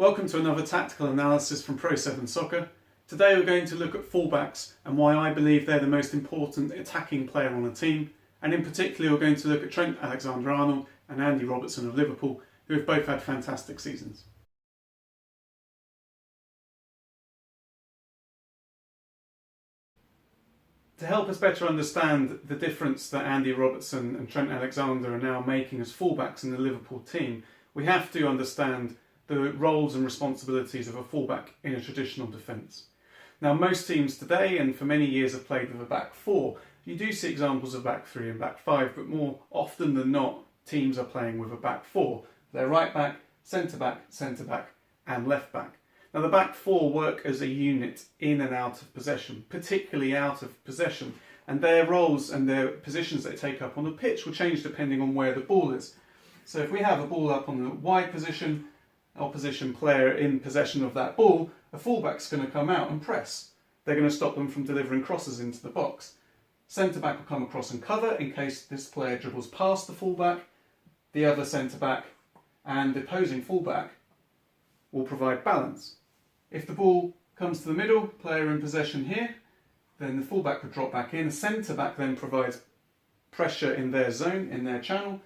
Welcome to another tactical analysis from Pro7 Soccer. Today we're going to look at fullbacks and why I believe they're the most important attacking player on a team, and in particular we're going to look at Trent Alexander-Arnold and Andy Robertson of Liverpool, who have both had fantastic seasons. To help us better understand the difference that Andy Robertson and Trent Alexander are now making as fullbacks in the Liverpool team, we have to understand the roles and responsibilities of a fullback in a traditional defence. Now, most teams today and for many years have played with a back four. You do see examples of back three and back five, but more often than not, teams are playing with a back four. They're right back, centre back, and left back. Now, the back four work as a unit in and out of possession, particularly out of possession, and their roles and their positions they take up on the pitch will change depending on where the ball is. So if we have a ball up on the wide position, opposition player in possession of that ball, a fullback's going to come out and press. They're going to stop them from delivering crosses into the box. Centre-back will come across and cover in case this player dribbles past the fullback. The other centre-back and the opposing fullback will provide balance. If the ball comes to the middle, player in possession here, then the fullback would drop back in. The centre-back then provides pressure in their zone, in their channel,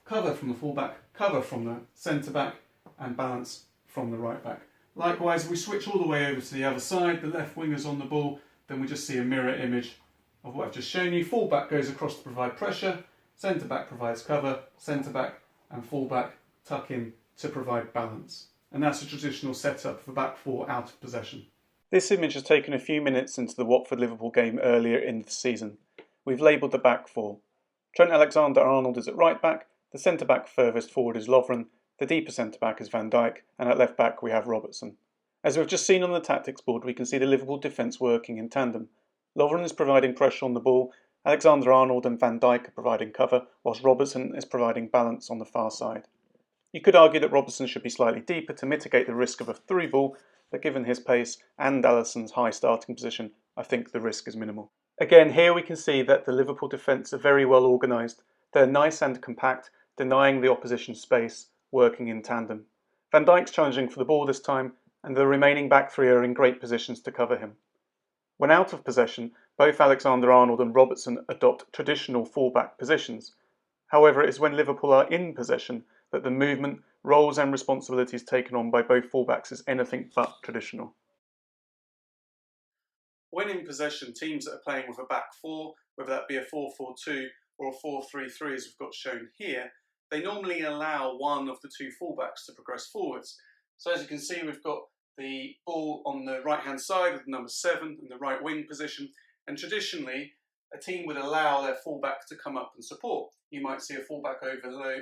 cover from the fullback, cover from the centre-back, and balance from the right back. Likewise, if we switch all the way over to the other side, the left winger's on the ball, then we just see a mirror image of what I've just shown you. Fullback goes across to provide pressure, centre-back provides cover, centre-back and fullback tuck in to provide balance. And that's a traditional setup for back four out of possession. This image is taken a few minutes into the Watford-Liverpool game earlier in the season. We've labelled the back four. Trent Alexander-Arnold is at right back, the centre-back furthest forward is Lovren, the deeper centre-back is Van Dijk, and at left-back we have Robertson. As we've just seen on the tactics board, we can see the Liverpool defence working in tandem. Lovren is providing pressure on the ball, Alexander-Arnold and Van Dijk are providing cover, whilst Robertson is providing balance on the far side. You could argue that Robertson should be slightly deeper to mitigate the risk of a through ball, but given his pace and Alisson's high starting position, I think the risk is minimal. Again, here we can see that the Liverpool defence are very well organised. They're nice and compact, denying the opposition space, working in tandem. Van Dijk's challenging for the ball this time, and the remaining back three are in great positions to cover him. When out of possession, both Alexander-Arnold and Robertson adopt traditional fullback positions. However, it is when Liverpool are in possession that the movement, roles and responsibilities taken on by both fullbacks is anything but traditional. When in possession, teams that are playing with a back four, whether that be a 4-4-2 or a 4-3-3 as we've got shown here, they normally allow one of the two fullbacks to progress forwards. So as you can see, we've got the ball on the right-hand side with number 7 in the right wing position, and traditionally a team would allow their fullback to come up and support. You might see a fullback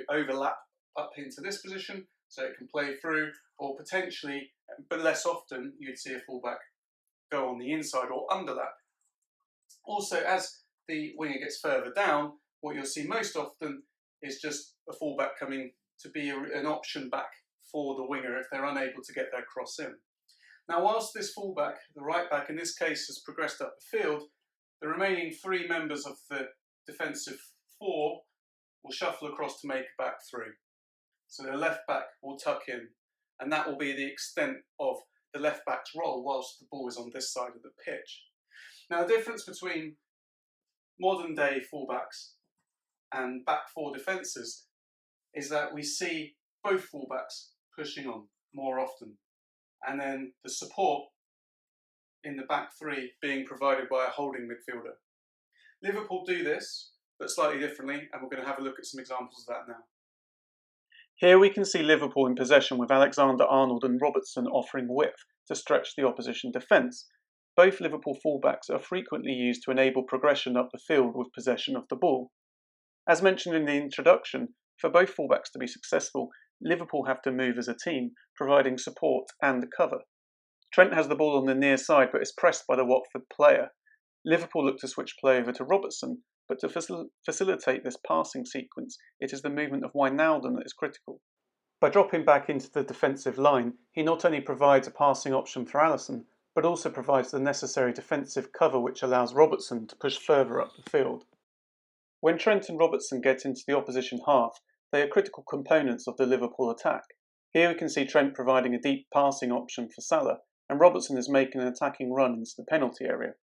overlap up into this position so it can play through, or potentially, but less often, you'd see a fullback go on the inside or underlap. Also, as the winger gets further down, what you'll see most often is just a fullback coming to be an option back for the winger if they're unable to get their cross in. Now, whilst this fullback, the right back in this case, has progressed up the field, the remaining three members of the defensive four will shuffle across to make a back three. So the left back will tuck in, and that will be the extent of the left back's role whilst the ball is on this side of the pitch. Now, the difference between modern day fullbacks and back four defences is that we see both fullbacks pushing on more often, and then the support in the back three being provided by a holding midfielder. Liverpool do this, but slightly differently, and we're going to have a look at some examples of that now. Here we can see Liverpool in possession with Alexander-Arnold and Robertson offering width to stretch the opposition defence. Both Liverpool fullbacks are frequently used to enable progression up the field with possession of the ball. As mentioned in the introduction, for both fullbacks to be successful, Liverpool have to move as a team, providing support and cover. Trent has the ball on the near side but is pressed by the Watford player. Liverpool look to switch play over to Robertson, but to facilitate this passing sequence, it is the movement of Wijnaldum that is critical. By dropping back into the defensive line, he not only provides a passing option for Alisson, but also provides the necessary defensive cover which allows Robertson to push further up the field. When Trent and Robertson get into the opposition half, they are critical components of the Liverpool attack. Here we can see Trent providing a deep passing option for Salah, and Robertson is making an attacking run into the penalty area.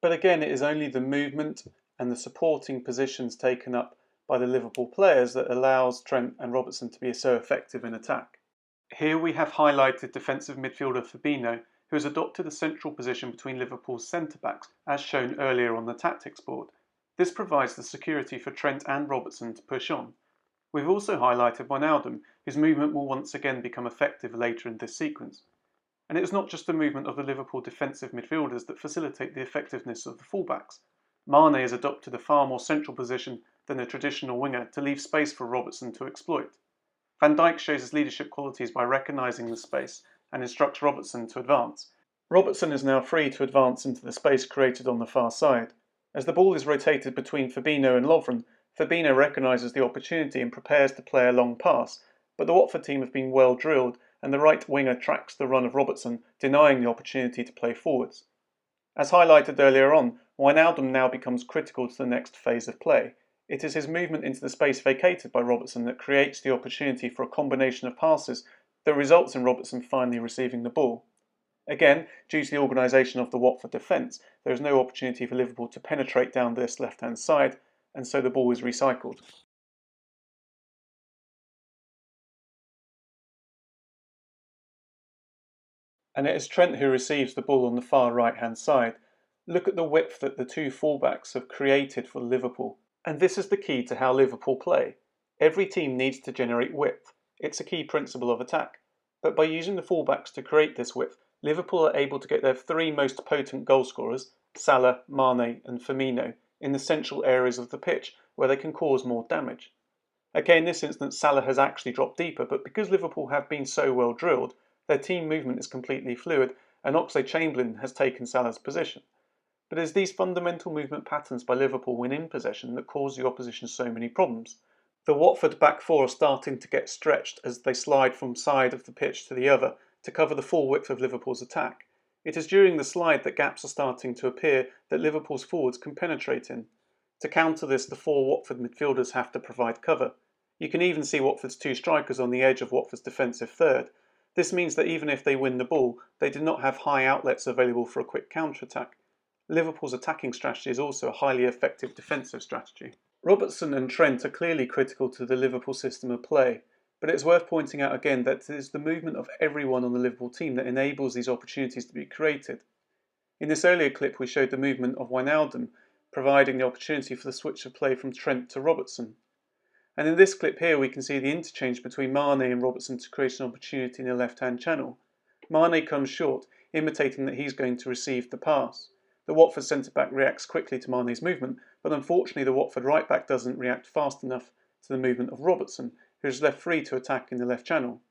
But again, it is only the movement and the supporting positions taken up by the Liverpool players that allows Trent and Robertson to be so effective in attack. Here we have highlighted defensive midfielder Fabinho, who has adopted a central position between Liverpool's centre-backs, as shown earlier on the tactics board. This provides the security for Trent and Robertson to push on. We've also highlighted Wijnaldum, whose movement will once again become effective later in this sequence. And it is not just the movement of the Liverpool defensive midfielders that facilitate the effectiveness of the fullbacks. Mane has adopted a far more central position than a traditional winger to leave space for Robertson to exploit. Van Dijk shows his leadership qualities by recognising the space and instructs Robertson to advance. Robertson is now free to advance into the space created on the far side. As the ball is rotated between Fabinho and Lovren, Fabinho recognises the opportunity and prepares to play a long pass, but the Watford team have been well drilled and the right winger tracks the run of Robertson, denying the opportunity to play forwards. As highlighted earlier on, Wijnaldum now becomes critical to the next phase of play. It is his movement into the space vacated by Robertson that creates the opportunity for a combination of passes that results in Robertson finally receiving the ball. Again, due to the organisation of the Watford defence, there is no opportunity for Liverpool to penetrate down this left-hand side, and so the ball is recycled. And it is Trent who receives the ball on the far right-hand side. Look at the width that the two fullbacks have created for Liverpool. And this is the key to how Liverpool play. Every team needs to generate width. It's a key principle of attack. But by using the fullbacks to create this width, Liverpool are able to get their three most potent goal scorers, Salah, Mane and Firmino, in the central areas of the pitch where they can cause more damage. Okay, in this instance Salah has actually dropped deeper, but because Liverpool have been so well drilled, their team movement is completely fluid and Oxlade-Chamberlain has taken Salah's position. But it is these fundamental movement patterns by Liverpool when in possession that cause the opposition so many problems. The Watford back four are starting to get stretched as they slide from side of the pitch to the other to cover the full width of Liverpool's attack. It is during the slide that gaps are starting to appear that Liverpool's forwards can penetrate in. To counter this, the four Watford midfielders have to provide cover. You can even see Watford's two strikers on the edge of Watford's defensive third. This means that even if they win the ball, they do not have high outlets available for a quick counter-attack. Liverpool's attacking strategy is also a highly effective defensive strategy. Robertson and Trent are clearly critical to the Liverpool system of play, but it's worth pointing out again that it is the movement of everyone on the Liverpool team that enables these opportunities to be created. In this earlier clip we showed the movement of Wijnaldum, providing the opportunity for the switch of play from Trent to Robertson. And in this clip here we can see the interchange between Mane and Robertson to create an opportunity in the left-hand channel. Mane comes short, imitating that he's going to receive the pass. The Watford centre-back reacts quickly to Mane's movement, but unfortunately the Watford right-back doesn't react fast enough to the movement of Robertson, who is left free to attack in the left channel.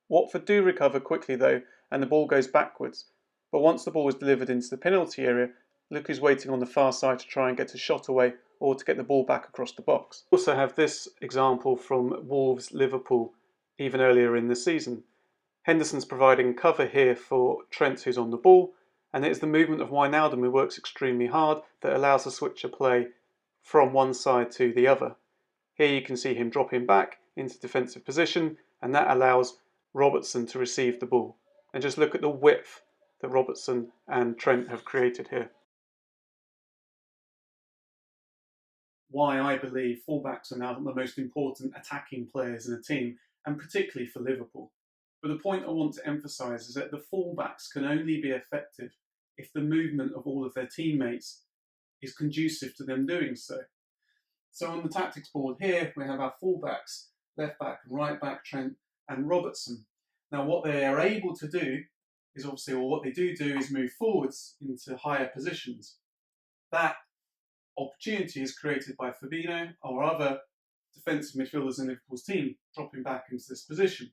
Watford do recover quickly though, and the ball goes backwards, but once the ball is delivered into the penalty area, look who's waiting on the far side to try and get a shot away or to get the ball back across the box. We also have this example from Wolves-Liverpool even earlier in the season. Henderson's providing cover here for Trent, who's on the ball, and it is the movement of Wijnaldum who works extremely hard that allows the switch of play from one side to the other. Here you can see him dropping back into defensive position, and that allows Robertson to receive the ball. And just look at the width that Robertson and Trent have created here. Why I believe fullbacks are now the most important attacking players in a team, and particularly for Liverpool. But the point I want to emphasise is that the fullbacks can only be effective if the movement of all of their teammates is conducive to them doing so. So on the tactics board here, we have our fullbacks, left back, right back, Trent and Robertson. Now what they are able to do is obviously, or what they do is move forwards into higher positions. That opportunity is created by Fabinho or other defensive midfielders in Liverpool's team dropping back into this position.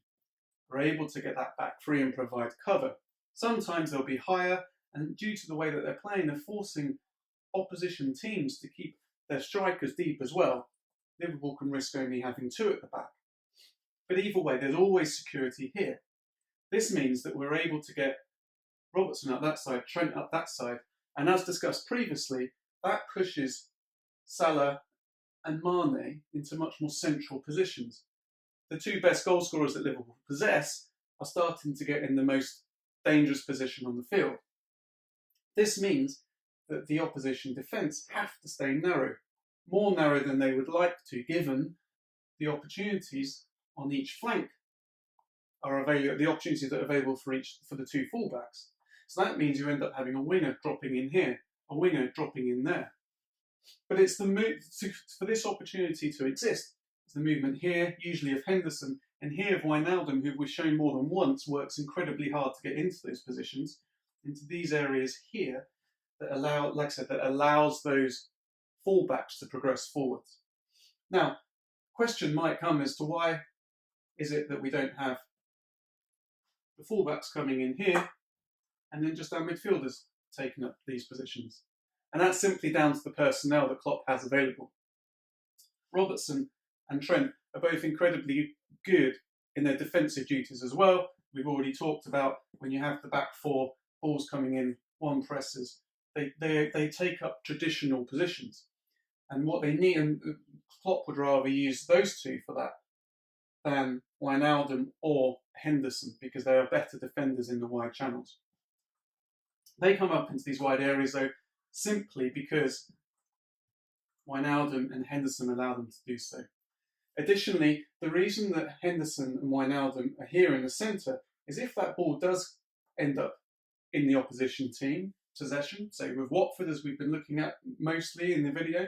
Are able to get that back free and provide cover. Sometimes they'll be higher, and due to the way that they're playing, they're forcing opposition teams to keep their strikers deep as well. Liverpool can risk only having two at the back. But either way, there's always security here. This means that we're able to get Robertson up that side, Trent up that side, and as discussed previously, that pushes Salah and Mane into much more central positions. the two best goal scorers that Liverpool possess are starting to get in the most dangerous position on the field. This means that the opposition defence have to stay narrow, more narrow than they would like to, given the opportunities on each flank are available, the opportunities that are available for the two fullbacks. So that means you end up having a winger dropping in here, a winger dropping in there. But it's the for this opportunity to exist, it's the movement here, usually of Henderson, and here of Wijnaldum, who we've shown more than once works incredibly hard to get into those positions, into these areas here, that allow, like I said, that allows those fullbacks to progress forwards. Now, question might come as to why is it that we don't have the fullbacks coming in here and then just our midfielders taking up these positions? And that's simply down to the personnel that Klopp has available. Robertson and Trent are both incredibly good in their defensive duties as well. We've already talked about when you have the back four, balls coming in, one presses, they take up traditional positions. And what they need, and Klopp would rather use those two for that than Wijnaldum or Henderson, because they are better defenders in the wide channels. They come up into these wide areas though simply because Wijnaldum and Henderson allow them to do so. Additionally, the reason that Henderson and Wijnaldum are here in the centre is if that ball does end up in the opposition team possession, say with Watford as we've been looking at mostly in the video,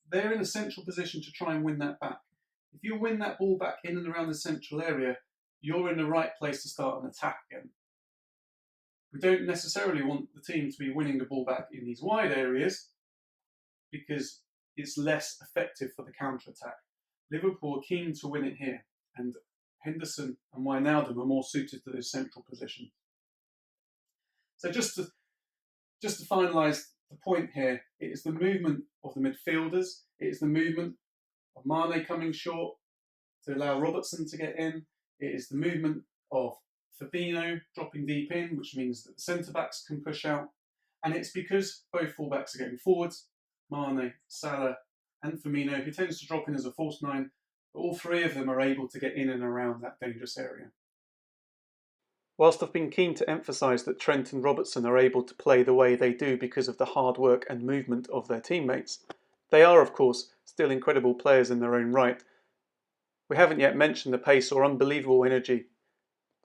they're in a central position to try and win that back. If you win that ball back in and around the central area, you're in the right place to start an attack again. We don't necessarily want the team to be winning the ball back in these wide areas because it's less effective for the counter-attack. Liverpool are keen to win it here, and Henderson and Wijnaldum are more suited to those central positions. So just to finalise the point here, it is the movement of the midfielders, it is the movement of Mane coming short to allow Robertson to get in, it is the movement of Fabinho dropping deep in, which means that the centre-backs can push out, and it's because both full-backs are getting forwards, Mane, Salah and Firmino, who tends to drop in as a false nine, but all three of them are able to get in and around that dangerous area. Whilst I've been keen to emphasise that Trent and Robertson are able to play the way they do because of the hard work and movement of their teammates, they are, of course, still incredible players in their own right. We haven't yet mentioned the pace or unbelievable energy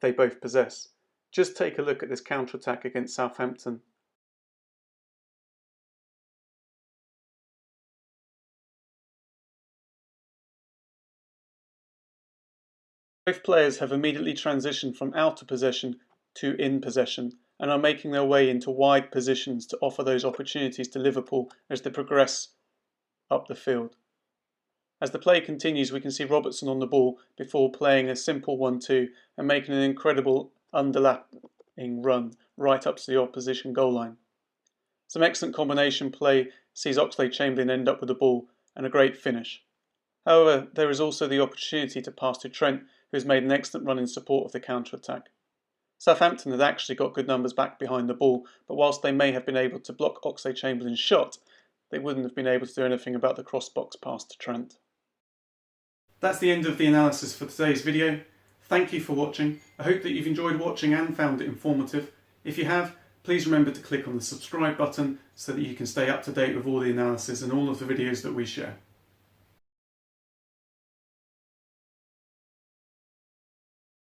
they both possess. Just take a look at this counter-attack against Southampton. Both players have immediately transitioned from out of possession to in possession and are making their way into wide positions to offer those opportunities to Liverpool as they progress up the field. As the play continues, we can see Robertson on the ball before playing a simple 1-2 and making an incredible underlapping run right up to the opposition goal line. Some excellent combination play sees Oxlade-Chamberlain end up with the ball and a great finish. However, there is also the opportunity to pass to Trent, who has made an excellent run in support of the counter-attack. Southampton had actually got good numbers back behind the ball, but whilst they may have been able to block Oxlade-Chamberlain's shot, they wouldn't have been able to do anything about the cross-box pass to Trent. That's the end of the analysis for today's video. Thank you for watching. I hope that you've enjoyed watching and found it informative. If you have, please remember to click on the subscribe button so that you can stay up to date with all the analysis and all of the videos that we share.